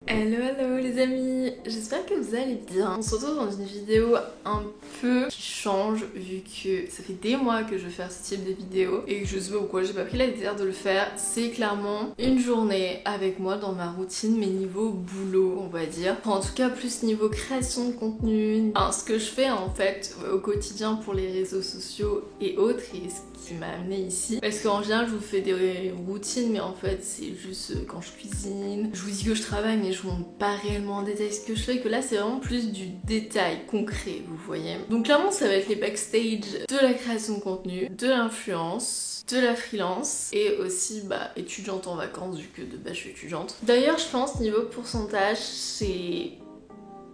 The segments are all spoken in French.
Hello hello les amis, j'espère que vous allez bien. On se retrouve dans une vidéo un peu qui change vu que ça fait des mois que je veux faire ce type de vidéo et que je sais pas pourquoi j'ai pas pris la décision de le faire. C'est clairement une journée avec moi dans ma routine mais niveau boulot on va dire. Enfin, en tout cas plus niveau création de contenu. Enfin, ce que je fais en fait au quotidien pour les réseaux sociaux et autres et ce qui m'a amené ici. Parce qu'en général je vous fais des routines mais en fait c'est juste quand je cuisine. Je vous dis que je travaille mais je vous montre pas réellement en détail ce que je fais, que là c'est vraiment plus du détail concret, vous voyez. Donc clairement ça va être les backstage de la création de contenu, de l'influence, de la freelance et aussi étudiante en vacances vu que de base je suis étudiante. D'ailleurs je pense niveau pourcentage c'est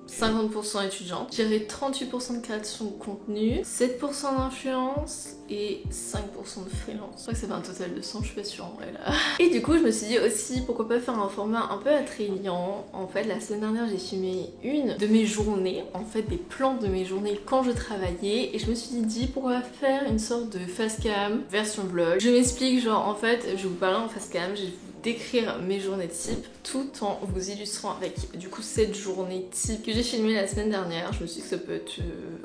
50% étudiante, je dirais 38% de création de contenu, 7% d'influence et 5% de freelance. Je crois que ça fait un total de 100, je suis pas sûre en vrai là. Et du coup je me suis dit aussi pourquoi pas faire un format un peu attrayant. En fait la semaine dernière j'ai filmé une de mes journées, en fait des plans de mes journées quand je travaillais et je me suis dit pourquoi faire une sorte de face cam version vlog. Je m'explique, genre en fait je vais vous parler en face cam, je vais vous décrire mes journées type tout en vous illustrant avec du coup cette journée type que j'ai filmée la semaine dernière. Je me suis dit que ça peut être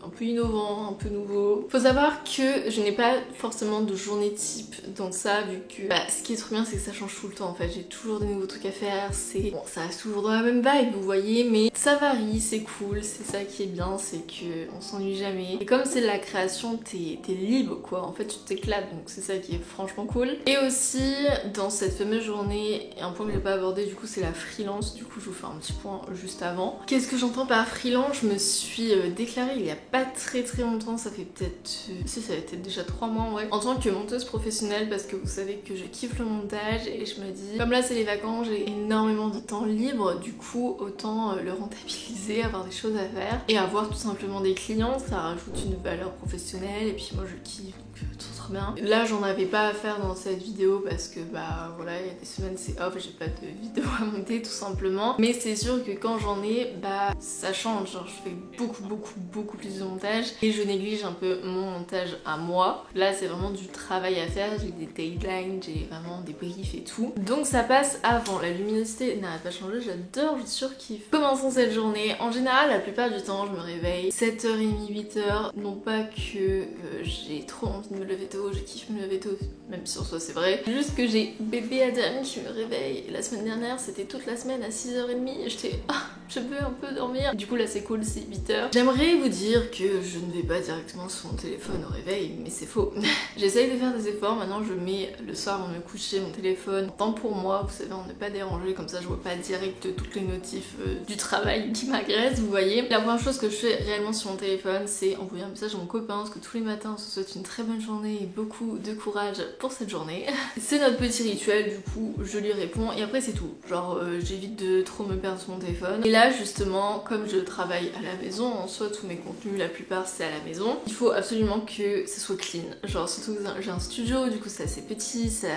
un peu innovant, un peu nouveau. Faut savoir que je n'ai pas forcément de journée type dans ça vu que ce qui est trop bien c'est que ça change tout le temps en fait. J'ai toujours des nouveaux trucs à faire, c'est bon ça reste toujours dans la même vibe vous voyez mais ça varie, c'est cool, c'est ça qui est bien, c'est que on s'ennuie jamais. Et comme c'est de la création t'es libre quoi, en fait tu t'éclates donc c'est ça qui est franchement cool. Et aussi dans cette fameuse journée et un point que j'ai pas abordé du coup c'est la freelance, du coup je vous fais un petit point juste avant. Qu'est-ce que j'entends par freelance? Je me suis déclarée il y a pas très longtemps, ça fait peut-être ça fait peut-être déjà 3 mois ouais, en tant que monteuse professionnelle parce que vous savez que je kiffe le montage et je me dis comme là c'est les vacances, j'ai énormément de temps libre, du coup autant le rentabiliser, avoir des choses à faire et avoir tout simplement des clients, ça rajoute une valeur professionnelle et puis moi je kiffe donc trop bien. Là j'en avais pas à faire dans cette vidéo parce que voilà il y a des semaines c'est off, j'ai pas de vidéo à monter tout simplement, mais c'est sûr que quand j'en ai ça change, genre je fais beaucoup plus de montage et je néglige un peu mon montage à moi. Là c'est vraiment du travail à faire, j'ai des deadlines, j'ai vraiment des briefs et tout, donc ça passe avant. La luminosité n'arrête pas de changer, j'adore, je surkiffe. Commençons cette journée. En général la plupart du temps je me réveille 7h30 8h, non pas que j'ai trop envie de me lever tôt, je kiffe me lever tôt même si en soi c'est vrai, juste que j'ai bébé Adam qui me réveille. La semaine dernière c'était toute la semaine à 6h30 et j'étais je veux un peu dormir. Du coup là c'est cool, c'est 8h. J'aimerais vous dire que je ne vais pas directement sur mon téléphone au réveil, mais c'est faux. J'essaye de faire des efforts, maintenant je mets le soir avant de me coucher mon téléphone en temps pour moi, vous savez on n'est pas dérangé, comme ça je vois pas direct toutes les notifs du travail qui m'agressent, vous voyez. La première chose que je fais réellement sur mon téléphone c'est envoyer un message à mon copain parce que tous les matins on se souhaite une très bonne journée et beaucoup de courage pour cette journée. C'est notre petit rituel, du coup je lui réponds et après c'est tout. Genre j'évite de trop me perdre sur mon téléphone. Et là justement comme je travaille à la maison, en soi tous mes contenus la plupart c'est à la maison, il faut absolument que ça soit clean. Genre surtout que j'ai un studio, du coup c'est assez petit, c'est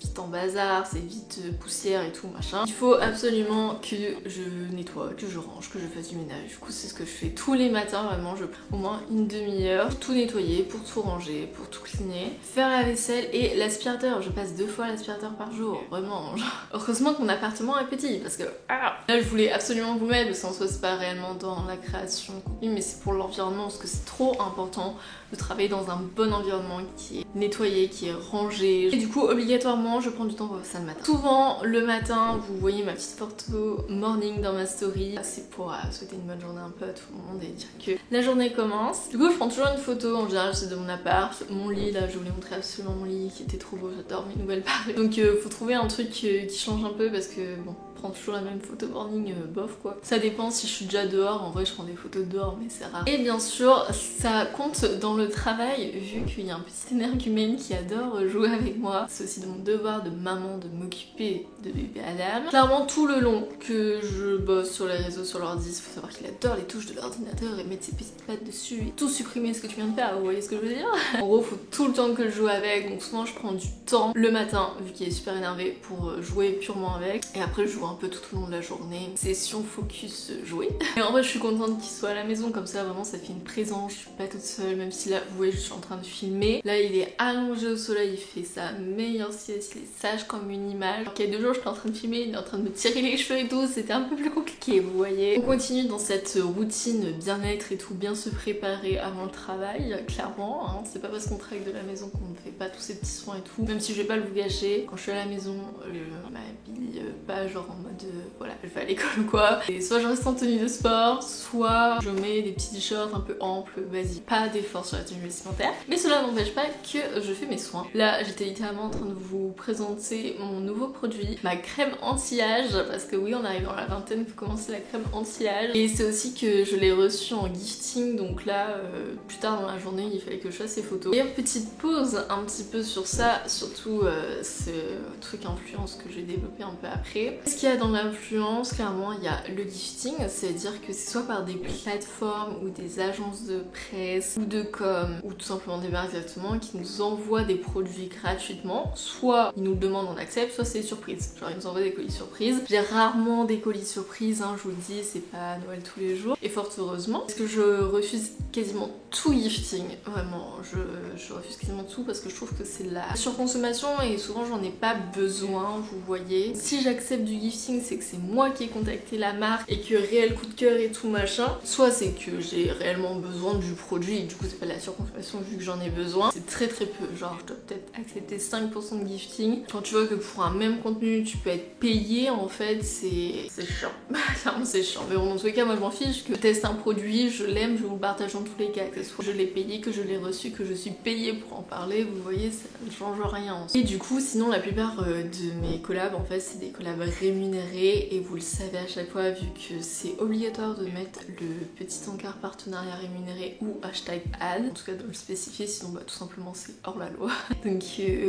vite en bazar, c'est vite poussière et tout machin. Il faut absolument que je nettoie, que je range, que je fasse du ménage. Du coup c'est ce que je fais tous les matins, vraiment je prends au moins une demi-heure pour tout nettoyer, pour tout ranger, pour tout cleaner, faire la vaisselle et l'aspirateur. Je passe 2 fois l'aspirateur par jour, vraiment. Genre. Heureusement que mon appartement est petit parce que là je voulais absolument vous mettre parce qu'en soi c'est pas réellement dans la création de contenu mais c'est pour l'environnement parce que c'est trop important de travailler dans un bon environnement qui est nettoyé, qui est rangé. Et du coup obligatoirement je prends du temps pour faire ça le matin. Souvent le matin vous voyez ma petite photo morning dans ma story, c'est pour souhaiter une bonne journée un peu à tout le monde et dire que la journée commence. Du coup je prends toujours une photo, en général c'est de mon appart, mon lit là je voulais montrer absolument mon lit qui était trop beau, j'adore mes nouvelles pareilles. Donc faut trouver un truc qui change un peu parce que bon, prendre toujours la même photo morning, bof quoi. Ça dépend si je suis déjà dehors, en vrai je prends des photos dehors mais c'est rare. Et bien sûr ça compte dans le travail vu qu'il y a un petit énergumène qui adore jouer avec moi. C'est aussi de mon devoir de maman de m'occuper de bébé Adam. Clairement tout le long que je bosse sur les réseaux, sur l'ordi, il faut savoir qu'il adore les touches de l'ordinateur et mettre ses petites pattes dessus et tout supprimer ce que tu viens de faire, vous voyez ce que je veux dire? En gros faut tout le temps que je joue avec, donc souvent je prends du temps le matin vu qu'il est super énervé pour jouer purement avec et après je joue joue un peu tout au long de la journée. Session focus jouer. Et en vrai je suis contente qu'il soit à la maison, comme ça vraiment ça fait une présence, je suis pas toute seule, même si là vous voyez je suis en train de filmer. Là il est allongé au soleil, il fait sa meilleure sieste, il est sage comme une image. Alors qu'il y a 2 jours j'étais en train de filmer, il est en train de me tirer les cheveux et tout, c'était un peu plus compliqué vous voyez. On continue dans cette routine bien-être et tout, bien se préparer avant le travail, clairement. Hein. C'est pas parce qu'on travaille de la maison qu'on ne fait pas tous ces petits soins et tout. Même si je vais pas vous gâcher, quand je suis à la maison, je m'habille pas genre en mode voilà, je vais à l'école ou quoi. Et soit je reste en tenue de sport, soit je mets des petits t-shirts un peu amples, vas-y, pas d'effort sur la tenue vestimentaire. Mais cela n'empêche pas que je fais mes soins. Là, j'étais littéralement en train de vous présenter mon nouveau produit, ma crème anti-âge, parce que oui, on arrive dans la vingtaine, il faut commencer la crème anti-âge. Et c'est aussi que je l'ai reçue en gifting, donc là, plus tard dans la journée, il fallait que je fasse ces photos. Et une petite pause un petit peu sur ça, surtout ce truc influence que j'ai développé un peu après. Ce qu'il y a dans l'influence, clairement, il y a le gifting, c'est-à-dire que c'est soit par des plateformes ou des agences de presse ou de com, ou tout simplement des marques directement, qui nous envoient des produits gratuitement, soit ils nous le demandent, on accepte, soit c'est surprise. Genre ils nous envoient des colis surprises. J'ai rarement des colis surprises, hein, je vous le dis, c'est pas Noël tous les jours. Et fort heureusement, parce que je refuse quasiment tout gifting, vraiment, je refuse quasiment tout parce que je trouve que c'est de la surconsommation et souvent j'en ai pas besoin, vous voyez. Si j'accepte du gifting, c'est que c'est moi qui ai contacté la marque et que réel coup de cœur et tout machin, soit c'est que j'ai réellement besoin du produit et du coup c'est pas de la surconsommation vu que j'en ai besoin. C'est très très peu, genre je dois peut-être accepter 5% de gifting. Quand tu vois que pour un même contenu tu peux être payé, en fait c'est chiant. Clairement c'est chiant, mais bon dans tous les cas moi je m'en fiche, que je teste un produit, je l'aime, je vous le partage dans tous les cas, que ce soit je l'ai payé, que je l'ai reçu, que je suis payée pour en parler, vous voyez ça ne change rien. Et du coup sinon la plupart de mes collabs en fait c'est des collabs rémunérés et vous le savez à chaque fois vu que c'est obligatoire de mettre le petit encart partenariat rémunéré ou hashtag ad, en tout cas de le spécifier, sinon bah, tout simplement c'est hors la loi. Donc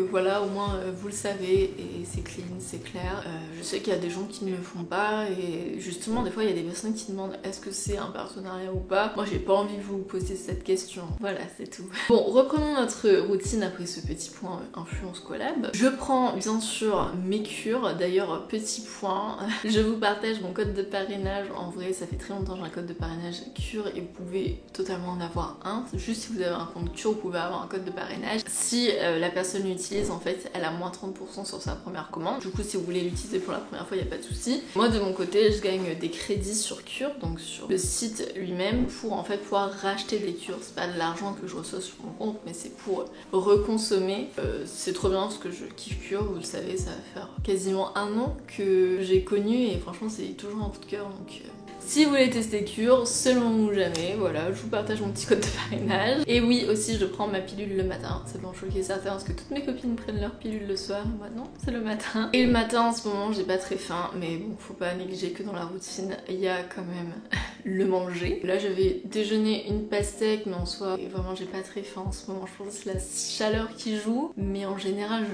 voilà, au moins vous le savez et c'est clean, c'est clair. Je sais qu'il y a des gens qui ne le font pas et justement des fois il y a des personnes qui demandent est-ce que c'est un partenariat ou pas. Moi j'ai pas envie de vous poser cette question, voilà c'est tout. Bon, reprenons notre routine après ce petit point influence collab. Je prends bien sûr mes cures, d'ailleurs petit point, je vous partage mon code de parrainage. En vrai ça fait très longtemps que j'ai un code de parrainage cure et vous pouvez totalement en avoir un. Juste si vous avez un compte cure vous pouvez avoir un code de parrainage. Si la personne l'utilise en fait elle a moins 30% sur sa première commande. Du coup si vous voulez l'utiliser pour la première fois il n'y a pas de souci. Moi de mon côté je gagne des crédits sur cure, donc sur le site lui-même, pour en fait pouvoir racheter des cures. C'est pas de l'argent que je reçois sur mon compte mais c'est pour reconsommer. C'est trop bien parce que je kiffe cure, vous le savez, ça va faire quasiment 1 an que j'ai connu et franchement c'est toujours un coup de cœur, donc si vous voulez tester cure, seulement ou jamais, voilà, je vous partage mon petit code de parrainage. Et oui, aussi je prends ma pilule le matin, c'est bon, choquer certains parce que toutes mes copines prennent leur pilule le soir, moi non, c'est le matin. Et le matin en ce moment j'ai pas très faim, mais bon, faut pas négliger que dans la routine, il y a quand même le manger. Là je vais déjeuner une pastèque, mais en soi, vraiment j'ai pas très faim en ce moment, je pense que c'est la chaleur qui joue, mais en général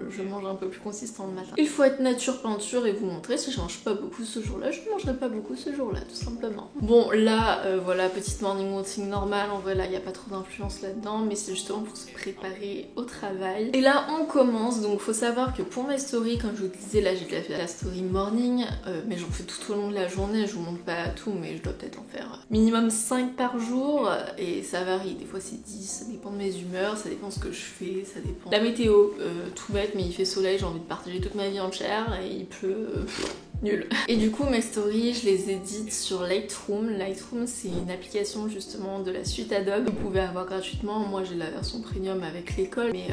je mange un peu plus consistant le matin. Il faut être nature peinture et vous montrer, si je mange pas beaucoup ce jour-là, je ne mangerai pas beaucoup ce jour-là, tout simplement. Bon là, voilà, petite morning routine normale, en vrai là il n'y a pas trop d'influence là-dedans, mais c'est justement pour se préparer au travail. Et là on commence, donc faut savoir que pour mes stories, comme je vous disais, là j'ai déjà fait la story morning, mais j'en fais tout au long de la journée, je vous montre pas tout, mais je dois peut-être en faire minimum 5 par jour, et ça varie, des fois c'est 10, ça dépend de mes humeurs, ça dépend ce que je fais, ça dépend. La météo, tout bête, mais il fait soleil, j'ai envie de partager toute ma vie entière, et il pleut... nul. Et du coup mes stories je les édite sur Lightroom. Lightroom c'est une application justement de la suite Adobe que vous pouvez avoir gratuitement. Moi j'ai la version premium avec l'école, mais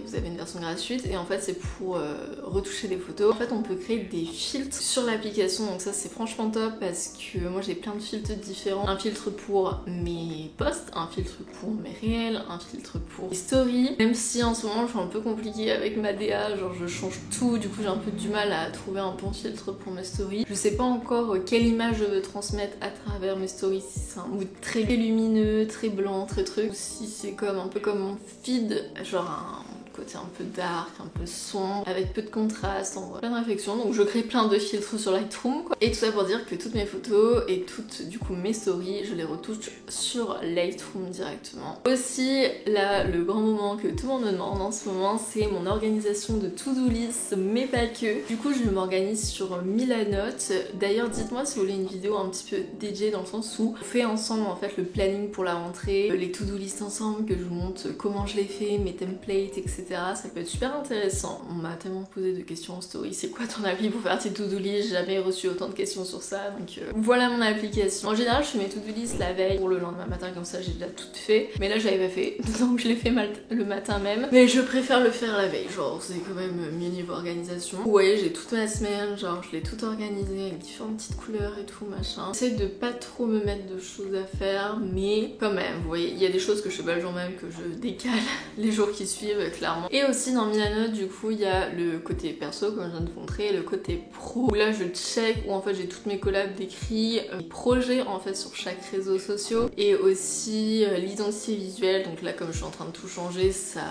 vous avez une version gratuite et en fait c'est pour retoucher des photos. En fait on peut créer des filtres sur l'application, donc ça c'est franchement top parce que moi j'ai plein de filtres différents. Un filtre pour mes posts, un filtre pour mes réels, un filtre pour les stories. Même si en ce moment je suis un peu compliquée avec ma DA, genre je change tout, du coup j'ai un peu du mal à trouver un bon filtre pour mes stories. Je sais pas encore quelle image je veux transmettre à travers mes stories, si c'est un mood très lumineux, très blanc, très truc, ou si c'est comme un peu comme mon feed, genre un côté côté un peu dark, un peu sombre, avec peu de contraste, en vrai, plein de réflexions. Donc je crée plein de filtres sur Lightroom quoi. Et tout ça pour dire que toutes mes photos et toutes du coup mes stories, je les retouche sur Lightroom directement. Aussi là, le grand moment que tout le monde me demande en ce moment, c'est mon organisation de to-do list, mais pas que. Du coup je m'organise sur Milanote. D'ailleurs dites-moi si vous voulez une vidéo un petit peu dédiée dans le sens où on fait ensemble en fait le planning pour la rentrée, les to-do list ensemble, que je vous montre comment je les fais, mes templates, etc. Ça peut être super intéressant. On m'a tellement posé de questions en story, c'est quoi ton avis pour faire tes to-do list? J'ai jamais reçu autant de questions sur ça, donc voilà mon application. En général je fais mes to-do list la veille pour le lendemain matin, comme ça j'ai déjà tout fait. Mais là j'avais pas fait, donc je l'ai fait le matin même. Mais je préfère le faire la veille, genre c'est quand même mieux niveau organisation. Vous voyez, j'ai toute ma semaine, genre je l'ai tout organisé avec différentes petites couleurs et tout machin. J'essaie de pas trop me mettre de choses à faire, mais quand même, vous voyez, il y a des choses que je fais pas le jour même, que je décale les jours qui suivent clairement. Et aussi dans Milanote du coup il y a le côté perso comme je viens de vous montrer, et le côté pro où là je check, où en fait j'ai toutes mes collabs décrits, les projets en fait sur chaque réseau social, et aussi l'identité visuelle. Donc là comme je suis en train de tout changer, ça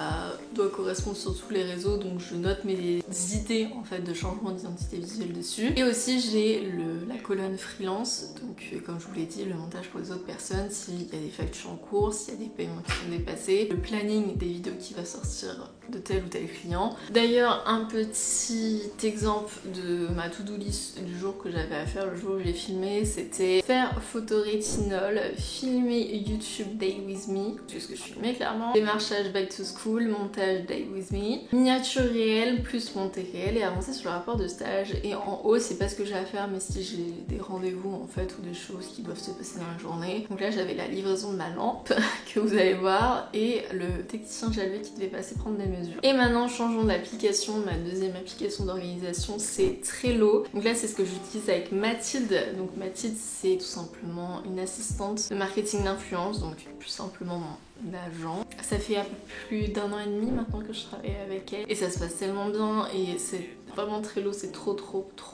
doit correspondre sur tous les réseaux, donc je note mes idées en fait de changement d'identité visuelle dessus. Et aussi j'ai la colonne freelance, donc comme je vous l'ai dit, le montage pour les autres personnes, s'il y a des factures en cours, s'il y a des paiements qui sont dépassés, le planning des vidéos qui va sortir de tel ou tel client. D'ailleurs un petit exemple de ma to-do list du jour que j'avais à faire le jour où j'ai filmé, c'était faire photorétinol, filmer YouTube Day With Me, c'est ce que je filmais clairement, démarchage back to school, montage Day With Me, miniature réelle plus montée réelle, et avancer sur le rapport de stage. Et en haut c'est pas ce que j'ai à faire, mais si j'ai des rendez-vous en fait ou des choses qui doivent se passer dans la journée. Donc là j'avais la livraison de ma lampe que vous allez voir, et le technicien Jalvé qui devait passer prendre des mesures. Et maintenant changeons d'application. Ma deuxième application d'organisation c'est Trello. Donc là c'est ce que j'utilise avec Mathilde. Donc Mathilde c'est tout simplement une assistante de marketing d'influence, donc plus simplement mon agent. Ça fait un peu plus d'1 an et demi maintenant que je travaille avec elle, et ça se passe tellement bien, et c'est vraiment Trello, c'est trop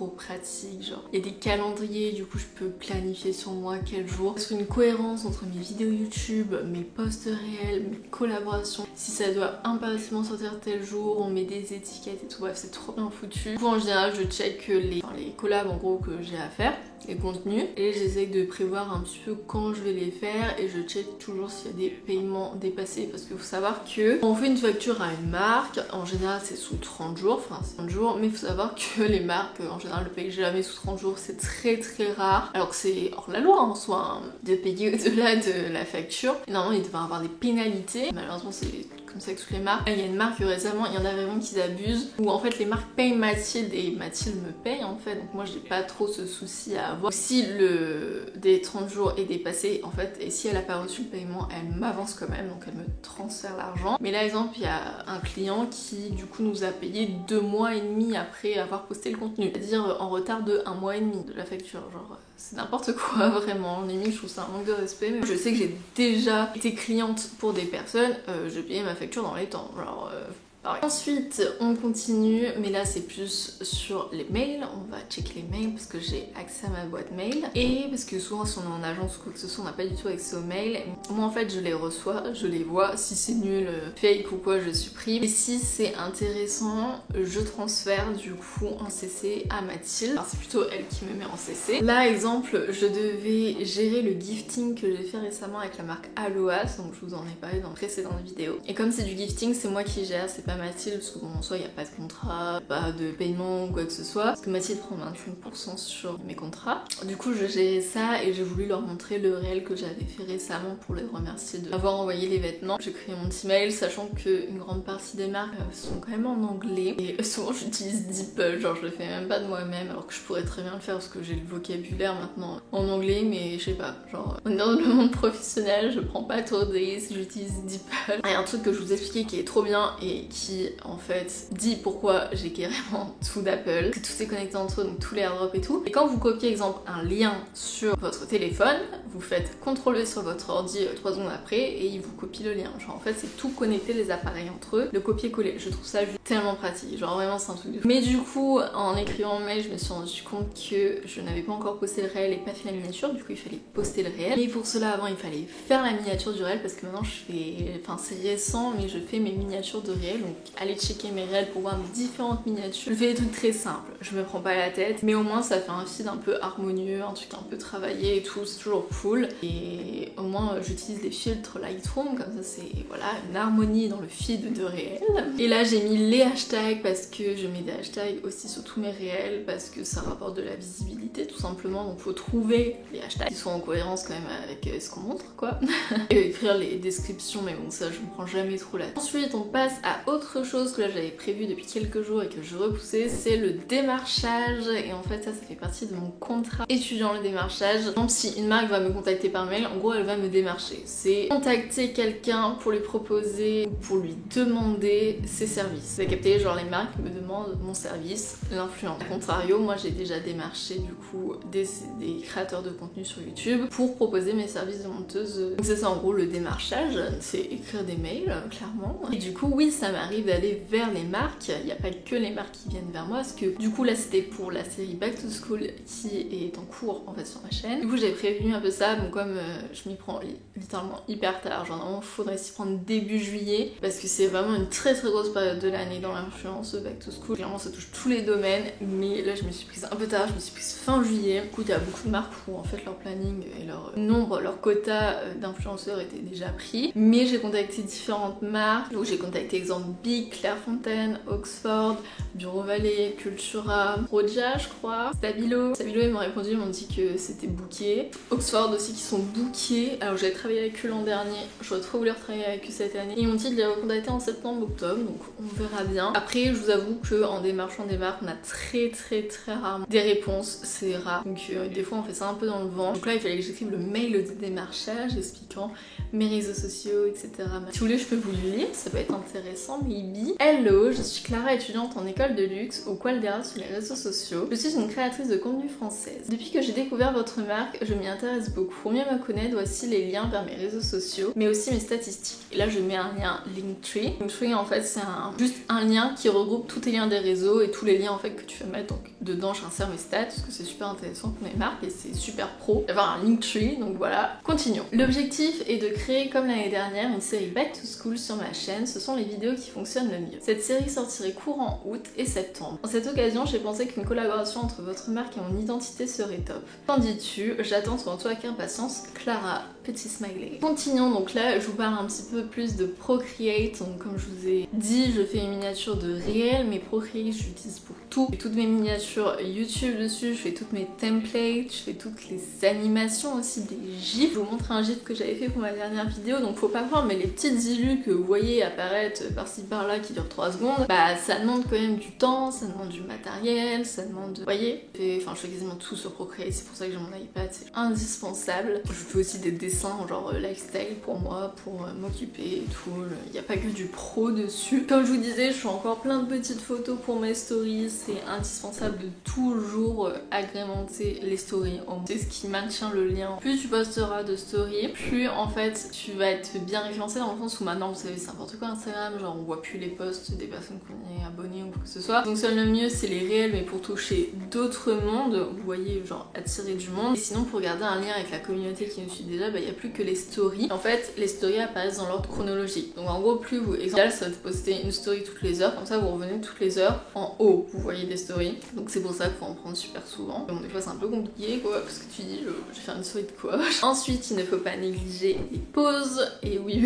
pratique. Genre il y a des calendriers, du coup je peux planifier sur moi quel jour. C'est une cohérence entre mes vidéos YouTube, mes posts réels, mes collaborations. Si ça doit impérativement sortir tel jour, on met des étiquettes et tout, bref c'est trop bien foutu. Du coup en général je check les collabs en gros que j'ai à faire, les contenus, et j'essaie de prévoir un petit peu quand je vais les faire, et je check toujours s'il y a des paiements dépassés, parce qu'il faut savoir que quand on fait une facture à une marque, en général c'est sous 30 jours, enfin c'est 30 jours, mais il faut savoir que les marques en général ne payent jamais sous 30 jours, c'est très rare, alors que c'est hors la loi en soi hein, de payer au-delà de la facture. Et normalement il devrait y avoir des pénalités, malheureusement c'est comme ça que toutes les marques. Il y a une marque récemment, il y en a vraiment qui abusent, où en fait les marques payent Mathilde et Mathilde me paye en fait, donc moi j'ai pas trop ce souci à avoir. Si le des 30 jours est dépassé en fait, et si elle a pas reçu le paiement, elle m'avance quand même, donc elle me transfère l'argent. Mais là exemple il y a un client qui du coup nous a payé 2 mois et demi après avoir posté le contenu, c'est-à-dire en retard de 1 mois et demi de la facture, genre c'est n'importe quoi vraiment. Limite je trouve ça un manque de respect, mais je sais que j'ai déjà été cliente pour des personnes, je payais ma facture dans les temps, genre pareil. Ensuite on continue, mais là c'est plus sur les mails. On va checker les mails parce que j'ai accès à ma boîte mail, et parce que souvent si on est en agence ou quoi que ce soit on n'a pas du tout accès aux mails. Moi en fait je les reçois, je les vois, si c'est nul, fake ou quoi je supprime, et si c'est intéressant je transfère du coup en CC à Mathilde. Enfin, c'est plutôt elle qui me met en CC. Là exemple je devais gérer le gifting que j'ai fait récemment avec la marque Aloas, donc je vous en ai parlé dans la précédente vidéo, et comme c'est du gifting c'est moi qui gère, c'est pas Mathilde, parce que bon en soi il n'y a pas de contrat, pas de paiement ou quoi que ce soit, parce que Mathilde prend 25% sur mes contrats. Du coup je gérais ça, et j'ai voulu leur montrer le réel que j'avais fait récemment pour les remercier d'avoir envoyé les vêtements. J'ai créé mon petit mail, sachant qu'une grande partie des marques sont quand même en anglais, et souvent j'utilise DeepL, genre je le fais même pas de moi-même, alors que je pourrais très bien le faire parce que j'ai le vocabulaire maintenant en anglais, mais je sais pas, genre dans le monde professionnel je prends pas trop de risques, j'utilise DeepL. Il y a un truc que je vous expliquais qui est trop bien et qui en fait dit pourquoi j'ai carrément tout d'Apple, que tout est connecté entre eux, donc tous les airdrops et tout. Et quand vous copiez exemple un lien sur votre téléphone, vous faites CTRL sur votre ordi 3 secondes après et il vous copie le lien. Genre en fait c'est tout connecté les appareils entre eux, le copier-coller. Je trouve ça juste tellement pratique, genre vraiment c'est un truc de fou. Mais du coup en écrivant mon mail je me suis rendu compte que je n'avais pas encore posté le réel et pas fait la miniature, du coup il fallait poster le réel. Et pour cela avant il fallait faire la miniature du réel, parce que maintenant je fais, enfin c'est récent mais je fais mes miniatures de réel, donc donc allez checker mes réels pour voir mes différentes miniatures. Je fais des trucs très simples, je me prends pas la tête, mais au moins ça fait un feed un peu harmonieux, un truc un peu travaillé et tout, c'est toujours cool. Et au moins j'utilise des filtres Lightroom, comme ça c'est voilà une harmonie dans le feed de réel. Et là j'ai mis les hashtags parce que je mets des hashtags aussi sur tous mes réels parce que ça rapporte de la visibilité tout simplement, donc faut trouver les hashtags qui sont en cohérence quand même avec ce qu'on montre quoi. Et écrire les descriptions, mais bon ça je me prends jamais trop là. Ensuite on passe à autre chose que là j'avais prévu depuis quelques jours et que je repoussais, c'est le démarchage. Et en fait ça fait partie de mon contrat étudiant, le démarchage. Donc si une marque va me contacter par mail, en gros elle va me démarcher. C'est contacter quelqu'un pour lui proposer ou pour lui demander ses services. Vous avez capté, genre les marques me demandent mon service, l'influence. A contrario, moi j'ai déjà démarché du coup des créateurs de contenu sur YouTube pour proposer mes services de monteuse. Donc c'est ça en gros le démarchage, c'est écrire des mails clairement. Et du coup oui ça m'arrive d'aller vers les marques, il n'y a pas que les marques qui viennent vers moi parce que du coup là c'était pour la série Back to School qui est en cours en fait sur ma chaîne. Du coup j'ai prévenu un peu ça, bon comme je m'y prends littéralement hyper tard, genre normalement faudrait s'y prendre début juillet parce que c'est vraiment une très grosse période de l'année dans l'influence Back to School. Clairement ça touche tous les domaines, mais là je me suis prise un peu tard, je me suis prise fin juillet. Du coup il y a beaucoup de marques où en fait leur planning et leur nombre, leur quota d'influenceurs était déjà pris, mais j'ai contacté différentes marques. Donc j'ai contacté exemple Big, Clairefontaine, Oxford, Bureau Vallée, Cultura, Roja je crois, Stabilo ils m'ont répondu, ils m'ont dit que c'était booké. Oxford aussi qui sont bookés. Alors j'avais travaillé avec eux l'an dernier, j'aurais trop voulu retravailler avec eux cette année. Ils m'ont dit de les recontacter en septembre-octobre, donc on verra bien. Après je vous avoue qu'en démarchant des marques on a très rarement des réponses, c'est rare. Donc des fois on fait ça un peu dans le vent. Donc là il fallait que j'écrive le mail de démarchage expliquant mes réseaux sociaux, etc. Si vous voulez je peux vous le lire, ça peut être intéressant, maybe. Hello, je suis Clara, étudiante en école de luxe au Qualdera sur les réseaux sociaux. Je suis une créatrice de contenu française. Depuis que j'ai découvert votre marque, je m'y intéresse beaucoup. Pour mieux me connaître, voici les liens vers mes réseaux sociaux, mais aussi mes statistiques. Et là je mets un lien Linktree. Linktree en fait c'est juste un lien qui regroupe tous tes liens des réseaux et tous les liens en fait que tu veux mettre. Donc dedans j'insère mes stats parce que c'est super intéressant pour mes marques et c'est super pro d'avoir un Linktree, donc voilà. Continuons. L'objectif est de créer comme l'année dernière une série Back to School sur ma chaîne. Ce sont les vidéos qui fonctionnent le mieux. Cette série sortirait courant août et septembre. En cette occasion, j'ai pensé qu'une collaboration entre votre marque et mon identité serait top. Qu'en dis-tu? J'attends ton retour avec impatience. Clara, petit smiley. Continuons, donc là je vous parle un petit peu plus de Procreate. Donc comme je vous ai dit, je fais une miniature de réel, mais Procreate j'utilise pour tout. Je fais toutes mes miniatures YouTube dessus, je fais toutes mes templates, je fais toutes les animations aussi, des gifs. Je vous montre un gif que j'avais fait pour ma dernière vidéo, donc faut pas croire, mais les petites illus que vous voyez apparaître par-ci par-là qui durent 3 secondes, bah ça demande quand même du temps, ça demande du matériel, ça demande... Vous voyez, enfin je fais quasiment tout sur Procreate, c'est pour ça que j'ai mon iPad, c'est indispensable. Je fais aussi des dessins genre lifestyle pour moi, pour m'occuper et tout. Il n'y a pas que du pro dessus. Comme je vous disais, je fais encore plein de petites photos pour mes stories, c'est indispensable de toujours agrémenter les stories. C'est ce qui maintient le lien. Plus tu posteras de stories, plus en fait tu vas être bien référencé dans le sens où maintenant vous savez c'est n'importe quoi Instagram, genre on voit plus les posts des personnes qu'on est abonnées ou quoi que ce soit. Donc ça le mieux c'est les réels, mais pour toucher d'autres mondes, vous voyez, genre attirer du monde. Et sinon pour garder un lien avec la communauté qui nous suit déjà, bah il n'y a plus que les stories. En fait les stories apparaissent dans l'ordre chronologique. Donc en gros plus vous, exemple ça va te poster une story toutes les heures, comme ça vous revenez toutes les heures en haut, vous voyez des stories. Donc c'est pour ça qu'il faut en prendre super souvent. Bon des fois c'est un peu compliqué quoi, parce que tu dis je vais faire une story de quoi. Ensuite il ne faut pas négliger les pauses. Et oui,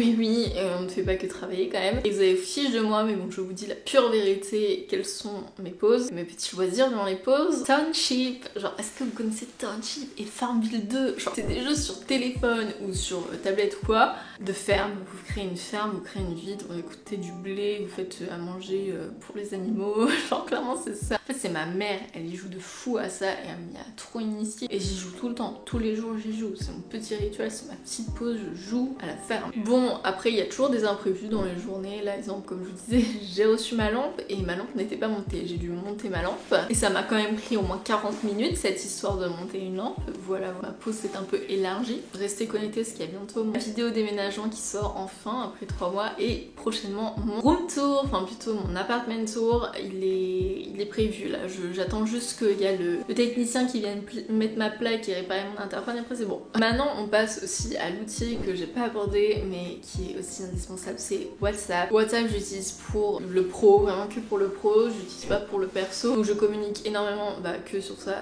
on ne fait pas que travailler quand même. Et vous avez fiche de moi, mais bon je vous dis la pure vérité, quelles sont mes pauses, mes petits loisirs durant les pauses. Township, genre est-ce que vous connaissez Township et Farmville 2? Genre c'est des jeux sur téléphone ou sur tablette ou quoi, de ferme, vous créez une ferme, vous créez une ville, vous récoltez du blé, vous faites à manger pour les animaux, genre clairement c'est ça. En fait c'est ma mère, elle y joue de fou à ça et elle m'y a trop initié et j'y joue tout le temps, tous les jours j'y joue, c'est mon petit rituel, c'est ma petite pause, je joue à la ferme. Bon après il y a toujours des imprévus dans les journées, là exemple comme je vous disais, j'ai reçu ma lampe et ma lampe n'était pas montée, j'ai dû monter ma lampe et ça m'a quand même pris au moins 40 minutes cette histoire de monter une lampe. Voilà, ma pause s'est un peu élargie. Restez connectés parce qu'il y a bientôt ma vidéo déménagement qui sort enfin après 3 mois et prochainement mon room tour, enfin plutôt mon apartment tour, il est prévu là, j'attends juste qu'il y a le technicien qui vienne mettre ma plaque et réparer mon interphone et après c'est bon. Maintenant on passe aussi à l'outil que j'ai pas abordé mais qui est aussi indispensable, c'est WhatsApp. WhatsApp j'utilise pour le pro, vraiment que pour le pro, j'utilise pas pour le perso. Donc je communique énormément que sur ça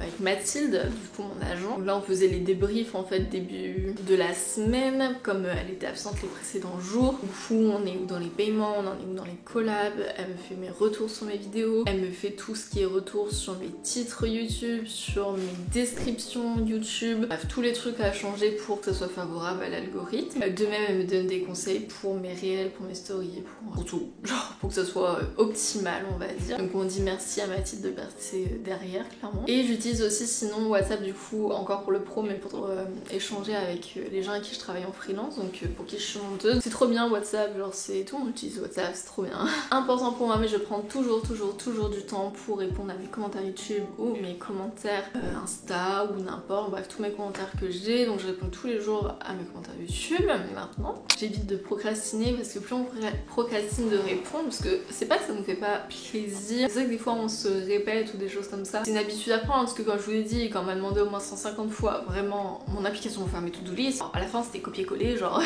avec Mathilde, du coup mon agent. Donc là on faisait les débriefs en fait début de la semaine, comme elle était absente les précédents jours. Du coup on est où dans les paiements, on en est où dans les collabs, elle me fait mes retours sur mes vidéos, elle me fait tout ce qui est retour sur mes titres YouTube, sur mes descriptions YouTube, bref tous les trucs à changer pour que ça soit favorable à l'algorithme. De même elle me donne des conseils pour mes réels, pour mes stories, pour tout, genre pour que ça soit optimal on va dire. Donc on dit merci à Mathilde de passer derrière clairement. Et j'utilise aussi sinon WhatsApp du coup encore pour le pro mais pour échanger avec les gens avec qui je travaille en freelance, donc pour qui je suis monteuse. C'est trop bien WhatsApp, genre c'est tout le monde utilise WhatsApp, c'est trop bien. Important pour moi mais je prends toujours du temps pour répondre à mes commentaires YouTube ou mes commentaires Insta ou n'importe, bref tous mes commentaires que j'ai, donc je réponds tous les jours à mes commentaires YouTube maintenant. J'évite de procrastiner parce que plus on procrastine de répondre, parce que c'est pas que ça nous fait pas plaisir, c'est vrai que des fois on se répète ou des choses comme ça. C'est une habitude à prendre parce que quand je vous l'ai dit, quand on m'a demandé au moins 150 fois vraiment mon application pour faire mes to-do list, à la fin c'était copier-coller, genre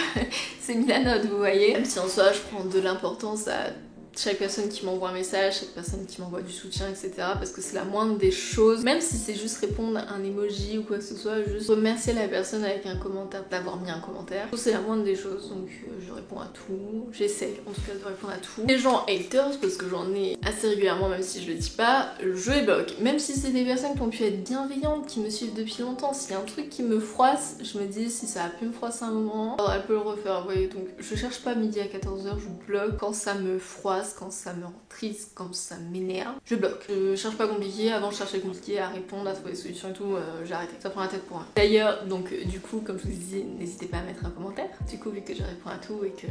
c'est mis la note vous voyez. Même si en soi je prends de l'importance à chaque personne qui m'envoie un message, chaque personne qui m'envoie du soutien, etc. Parce que c'est la moindre des choses. Même si c'est juste répondre à un emoji ou quoi que ce soit, juste remercier la personne avec un commentaire, d'avoir mis un commentaire. C'est la moindre des choses, donc je réponds à tout. J'essaie en tout cas de répondre à tout. Les gens haters, parce que j'en ai assez régulièrement, même si je le dis pas, je les bloque. Même si c'est des personnes qui ont pu être bienveillantes, qui me suivent depuis longtemps, s'il y a un truc qui me froisse, je me dis si ça a pu me froisser un moment, alors elle peut le refaire, vous voyez. Donc je cherche pas midi à 14h, je bloque quand ça me froisse. Quand ça me rend triste, quand ça m'énerve, je bloque. Je cherche pas compliqué, avant je cherchais compliqué à répondre, à trouver des solutions et tout, j'ai arrêté. Ça prend la tête pour rien. D'ailleurs, donc du coup, comme je vous disais, n'hésitez pas à mettre un commentaire. Du coup, vu que je réponds à tout et que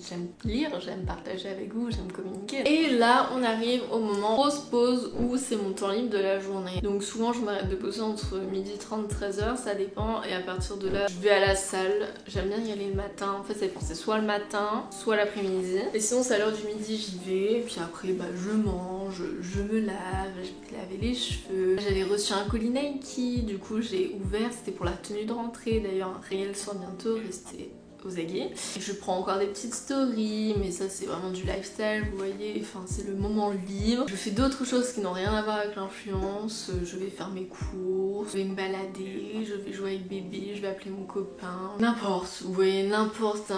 j'aime lire, j'aime partager avec vous, j'aime communiquer. Et là, on arrive au moment grosse pause où c'est mon temps libre de la journée. Donc souvent, je m'arrête de bosser entre 12h30 et 13h, ça dépend. Et à partir de là, je vais à la salle. J'aime bien y aller le matin. En fait, ça dépend, c'est soit le matin, soit l'après-midi. Et sinon, c'est à l'heure du midi, j'y vais. Et puis après je mange, je me lave, je vais laver les cheveux. J'avais reçu un colis Nike, du coup j'ai ouvert, c'était pour la tenue de rentrée, d'ailleurs un réel sort bientôt, restez aux aguets. Je prends encore des petites stories, mais ça c'est vraiment du lifestyle, vous voyez, enfin c'est le moment libre. Je fais d'autres choses qui n'ont rien à voir avec l'influence, je vais faire mes courses, je vais me balader, je vais jouer avec bébé, je vais appeler mon copain, n'importe, vous voyez, n'importe.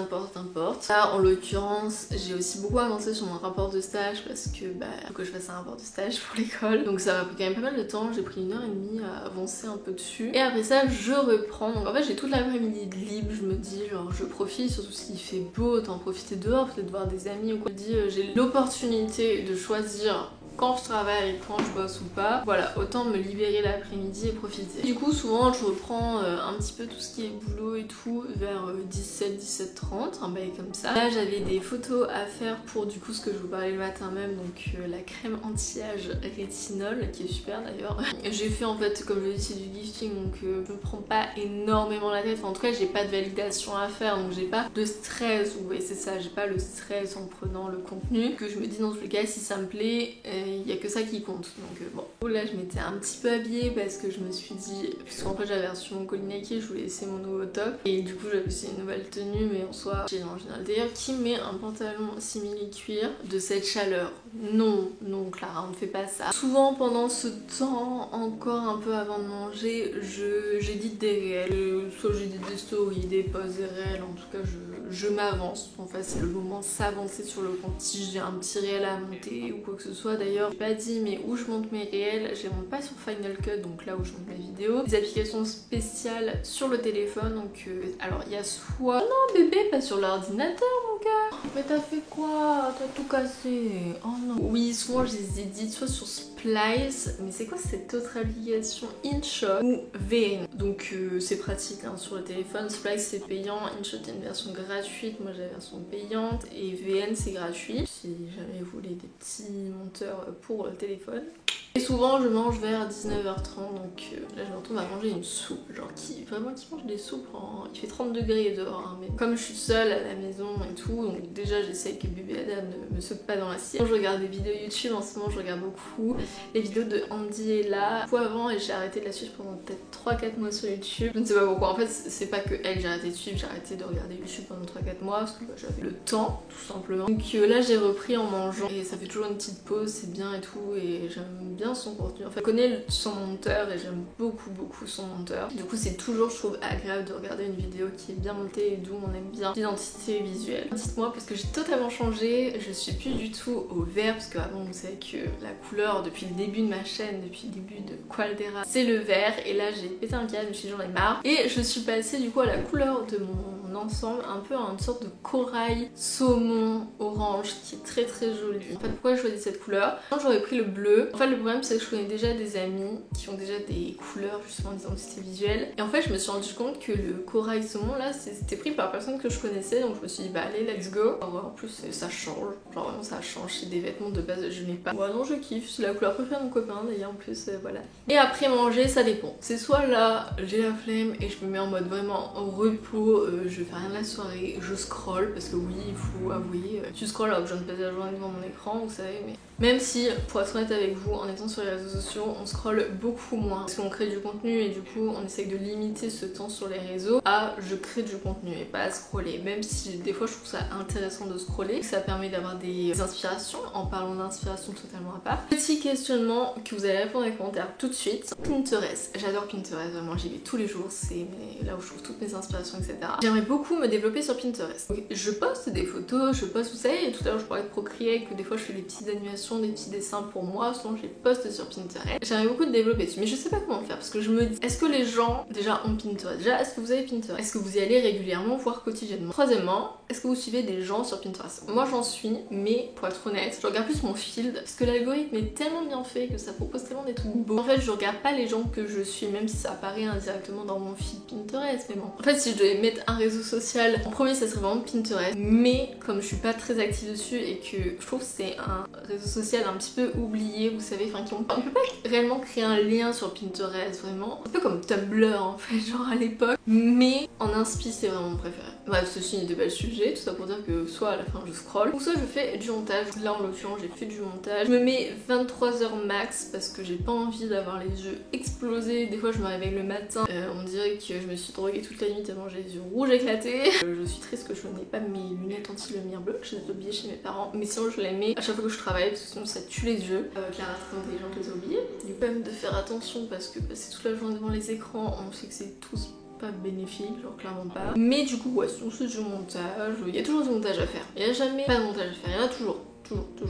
Là en l'occurrence, j'ai aussi beaucoup avancé sur mon rapport de stage parce que faut que je fasse un rapport de stage pour l'école. Donc ça m'a pris quand même pas mal de temps, j'ai pris 1h30 à avancer un peu dessus. Et après ça, je reprends. Donc en fait, j'ai toute l'après-midi de libre, je me dis genre je profite, surtout s'il fait beau, autant profiter dehors, peut-être voir des amis ou quoi. Je me dis j'ai l'opportunité de choisir quand je travaille, quand je bosse ou pas. Voilà, autant me libérer l'après-midi et profiter. Du coup, souvent, je reprends un petit peu tout ce qui est boulot et tout vers 17-17h30, un bail comme ça. Là, j'avais des photos à faire pour du coup ce que je vous parlais le matin même, donc la crème anti-âge rétinol, qui est super d'ailleurs. J'ai fait en fait, comme je l'ai dit, du gifting, donc je me prends pas énormément la tête. Enfin, en tout cas, j'ai pas de validation à faire, donc j'ai pas de stress. Vous voyez, c'est ça, j'ai pas le stress en prenant le contenu. Que je me dis dans tous les cas, si ça me plaît, il y a que ça qui compte. Donc bon. Là, je m'étais un petit peu habillée parce que je me suis dit, puisqu'en fait j'avais reçu mon colis Nike, je voulais essayer mon nouveau top. Et du coup, j'avais aussi une nouvelle tenue, mais en soi, j'ai en général. D'ailleurs, qui met un pantalon simili-cuir de cette chaleur? Non, Clara, on ne fait pas ça. Souvent, pendant ce temps, encore un peu avant de manger, j'édite des réels. Soit j'édite des stories, des posts, des réels. En tout cas, je m'avance. En fait, c'est le moment de s'avancer sur le compte. Si j'ai un petit réel à monter ou quoi que ce soit, d'ailleurs, j'ai pas dit, mais où je monte mes réels, je les monte pas sur Final Cut, donc là où je monte mes vidéos. Des applications spéciales sur le téléphone, donc alors il y a soit... Oh non bébé, pas sur l'ordinateur mon gars. Mais t'as fait quoi? T'as tout cassé. Oh non. Oui, souvent je les édite soit sur Splice, mais c'est quoi cette autre application? InShot ou VN. Donc c'est pratique hein, sur le téléphone. Splice c'est payant, InShot est une version gratuite, moi j'ai la version payante, et VN c'est gratuit si jamais vous voulez des petits monteurs pour le téléphone. Et souvent je mange vers 19h30, donc là je me retrouve à manger une soupe, genre qui mange des soupes il fait 30 degrés dehors, hein, mais comme je suis seule à la maison et tout, donc déjà j'essaye que bébé Adam ne me saute pas dans l'assiette. Je regarde des vidéos YouTube en ce moment, je regarde beaucoup les vidéos de Andy et là. Beaucoup avant et j'ai arrêté de la suivre pendant peut-être 3-4 mois sur YouTube. Je ne sais pas pourquoi, en fait c'est pas que elle j'ai arrêté de suivre, j'ai arrêté de regarder YouTube pendant 3-4 mois parce que j'avais le temps tout simplement. Donc là j'ai repris en mangeant et ça fait toujours une petite pause, c'est bien et tout et j'aime bien son contenu. En fait je connais son monteur et j'aime beaucoup son monteur. Du coup c'est toujours je trouve agréable de regarder une vidéo qui est bien montée et d'où on aime bien l'identité visuelle. Dites-moi parce que j'ai totalement changé, je suis plus du tout au vert parce qu'avant vous savez que la couleur depuis le début de ma chaîne, depuis le début de Qualdera c'est le vert et là j'ai pété un câble, je me suis dit j'en ai marre et je suis passée du coup à la couleur de mon ensemble un peu à une sorte de corail saumon orange qui est très jolie. En fait pourquoi j'ai choisi cette couleur? J'aurais pris le bleu. En fait le problème c'est que je connais déjà des amis qui ont déjà des couleurs justement d'identité visuelle et en fait je me suis rendu compte que le corail saumon là c'était pris par personne que je connaissais donc je me suis dit bah allez let's go. En plus ça change, genre vraiment ça change, c'est des vêtements de base je n'ai pas. Bon non je kiffe, c'est la couleur préférée de mon copain d'ailleurs en plus voilà. Et après manger ça dépend. C'est soit là j'ai la flemme et je me mets en mode vraiment en repos, je fais rien de la soirée, je scroll parce que oui il faut avouer, tu scrolles alors que je viens de passer la journée devant mon écran vous savez mais même si pour être honnête avec vous en étant sur les réseaux sociaux on scrolle beaucoup moins parce qu'on crée du contenu et du coup on essaye de limiter ce temps sur les réseaux à je crée du contenu et pas à scroller même si des fois je trouve ça intéressant de scroller, ça permet d'avoir des inspirations. En parlant d'inspiration totalement à part, petit questionnement que vous allez répondre dans les commentaires tout de suite. Pinterest, j'adore Pinterest vraiment, j'y vais tous les jours, c'est là où je trouve toutes mes inspirations etc. J'aimerais beaucoup me développer sur Pinterest. Donc, je poste des photos, je poste vous savez, et tout à l'heure je parlais de Procreate que des fois je fais des petites animations, des petits dessins pour moi, souvent je les poste sur Pinterest. J'aimerais beaucoup de développer dessus mais je sais pas comment faire parce que je me dis est-ce que les gens déjà ont Pinterest? Déjà est-ce que vous avez Pinterest? Est-ce que vous y allez régulièrement voire quotidiennement? Troisièmement, est-ce que vous suivez des gens sur Pinterest? Moi j'en suis mais pour être honnête je regarde plus mon feed parce que l'algorithme est tellement bien fait que ça propose tellement des trucs beaux. En fait je regarde pas les gens que je suis même si ça apparaît indirectement dans mon feed Pinterest mais bon. En fait si je devais mettre un réseau social en premier ça serait vraiment Pinterest mais comme je suis pas très active dessus et que je trouve que c'est un réseau social un petit peu oublié vous savez, enfin on peut pas réellement créer un lien sur Pinterest vraiment. Un peu comme Tumblr en fait genre à l'époque mais en inspi c'est vraiment mon préféré. Bref ceci est de belles sujets, tout ça pour dire que soit à la fin je scroll ou soit je fais du montage. Là en l'occurrence j'ai fait du montage. Je me mets 23h max parce que j'ai pas envie d'avoir les yeux explosés. Des fois je me réveille le matin, on dirait que je me suis droguée toute la nuit tellement j'ai les yeux rouges éclatés. Je suis triste que je n'ai pas mes lunettes anti-lumière bleue, je les ai oubliées chez mes parents. Mais sinon je les mets à chaque fois que je travaille parce que sinon ça tue les yeux. Clara très intelligente les a oubliées. Du coup quand même de faire attention parce que passer toute la journée devant les écrans, on sait que c'est tous pas bénéfique, genre clairement pas. Mais du coup ouais, sinon c'est du montage, il y a toujours du montage à faire. Il n'y a jamais pas de montage à faire, il y en a toujours.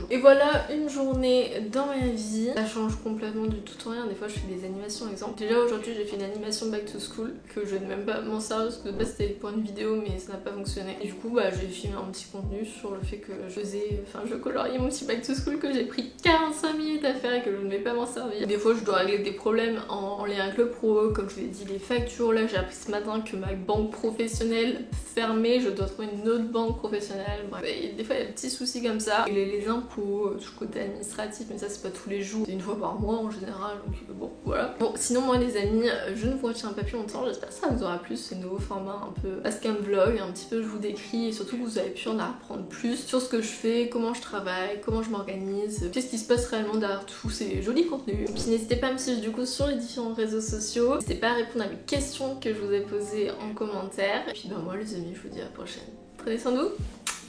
Et voilà une journée dans ma vie. Ça change complètement du tout au rien. Des fois je fais des animations par exemple. Déjà aujourd'hui j'ai fait une animation back to school que je n'ai même pas m'en servir parce que de base c'était pour une vidéo mais ça n'a pas fonctionné. Et du coup bah j'ai filmé un petit contenu sur le fait que je coloriais mon petit back to school que j'ai pris 45 minutes à faire et que je ne vais pas m'en servir. Des fois je dois régler des problèmes en lien avec le pro, comme je vous l'ai dit les factures. Là j'ai appris ce matin que ma banque professionnelle fermée, je dois trouver une autre banque professionnelle. Bref, et des fois il y a des petits soucis comme ça. Et les impôts, tout le côté administratif, mais ça c'est pas tous les jours, c'est une fois par mois en général, donc bon voilà. Bon sinon moi les amis, je ne vous retiens pas plus longtemps, j'espère que ça vous aura plu ce nouveau format un peu Ask and Vlog, un petit peu je vous décris et surtout que vous avez pu en apprendre plus sur ce que je fais, comment je travaille, comment je m'organise, qu'est-ce qui se passe réellement derrière tous ces jolis contenus. Et puis n'hésitez pas à me suivre du coup sur les différents réseaux sociaux, n'hésitez pas à répondre à mes questions que je vous ai posées en commentaire. Et puis bah moi les amis je vous dis à la prochaine. Prenez soin de vous,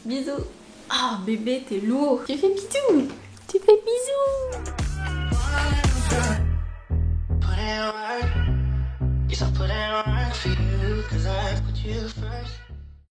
bisous. Ah bébé t'es lourd. Tu fais bisous. Tu fais bisous. Put in work for you, 'cause I put you first.